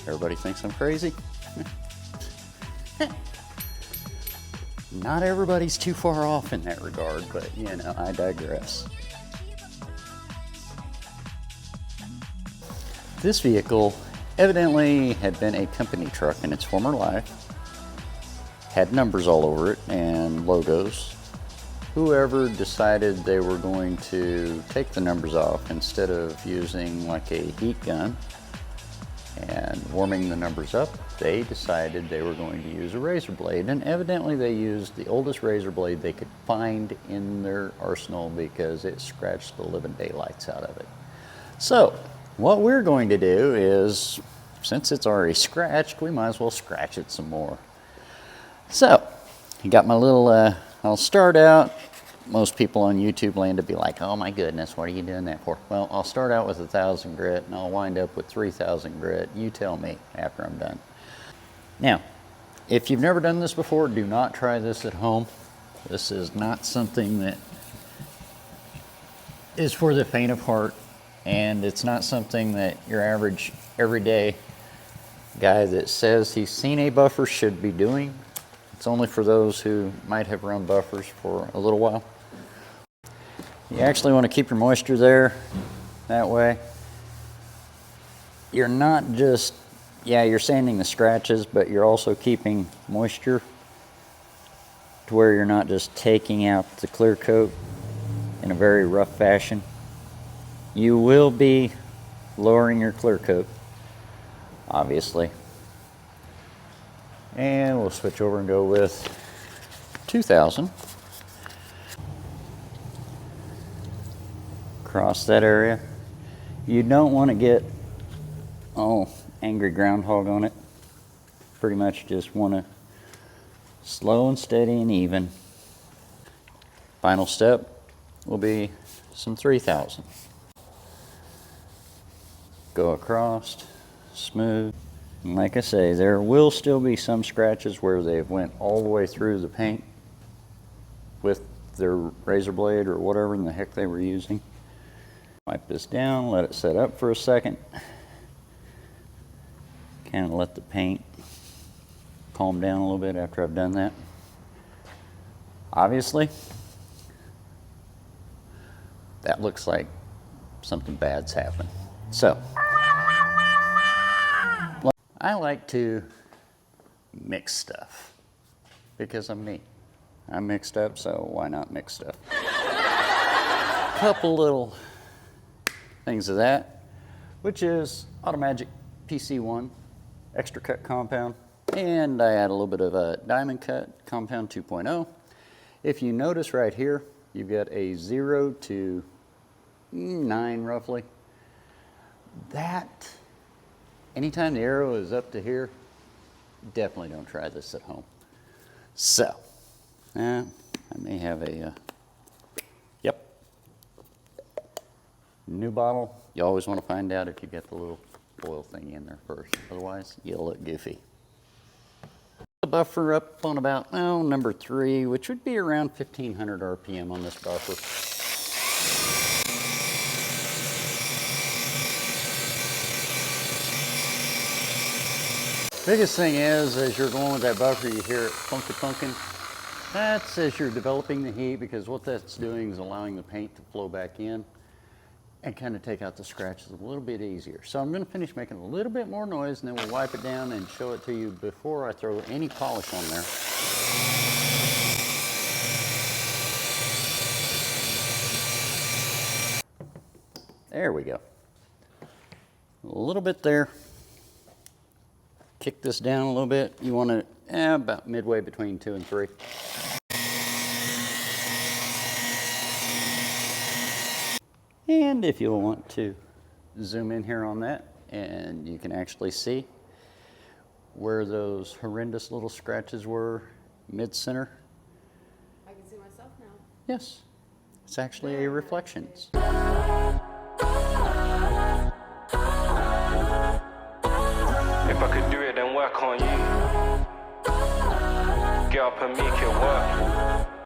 Everybody thinks I'm crazy. Not everybody's too far off in that regard, but you know, I digress. This vehicle evidently had been a company truck in its former life, had numbers all over it and logos. Whoever decided they were going to take the numbers off, instead of using like a heat gun and warming the numbers up, they decided they were going to use a razor blade. And evidently they used the oldest razor blade they could find in their arsenal because it scratched the living daylights out of it. So what we're going to do is, since it's already scratched, we might as well scratch it some more. So I got my little, I'll start out. Most people on YouTube land to be like, oh my goodness, what are you doing that for? Well, I'll start out with 1,000 grit and I'll wind up with 3,000 grit. You tell me after I'm done. Now, if you've never done this before, do not try this at home. This is not something that is for the faint of heart, and it's not something that your average everyday guy that says he's seen a buffer should be doing. It's only for those who might have run buffers for a little while. You actually want to keep your moisture there. That way you're not just, yeah, you're sanding the scratches, but you're also keeping moisture to where you're not just taking out the clear coat in a very rough fashion. You will be lowering your clear coat, obviously. And we'll switch over and go with 2,000. Across that area. You don't want to get, angry groundhog on it. Pretty much just want to slow and steady and even. Final step will be some 3,000. Go across, smooth. And like I say, there will still be some scratches where they went all the way through the paint with their razor blade or whatever in the heck they were using. Wipe this down, let it set up for a second. Kind of let the paint calm down a little bit after I've done that. Obviously, that looks like something bad's happened. So, I like to mix stuff because I'm me. I'm mixed up, so why not mix stuff? Couple little things of that, which is Automagic PC1 Extra Cut Compound, and I add a little bit of a Diamond Cut Compound 2.0. If you notice right here, you've got a 0 to 9 roughly. That, anytime the arrow is up to here, definitely don't try this at home. So, I may have a, yep, new bottle. You always want to find out if you get the little oil thing in there first. Otherwise, you'll look goofy. The buffer up on about, number 3, which would be around 1,500 RPM on this buffer. Biggest thing is, as you're going with that buffer, you hear it funkin'. That's as you're developing the heat, because what that's doing is allowing the paint to flow back in and kind of take out the scratches a little bit easier. So I'm going to finish making a little bit more noise, and then we'll wipe it down and show it to you before I throw any polish on there. There we go. A little bit there. Kick this down a little bit. You want to, about midway between 2 and 3. And if you'll want to zoom in here on that, and you can actually see where those horrendous little scratches were mid-center. I can see myself now. Yes, it's actually a reflection. If I could do it, then work on you. Get up and make it work.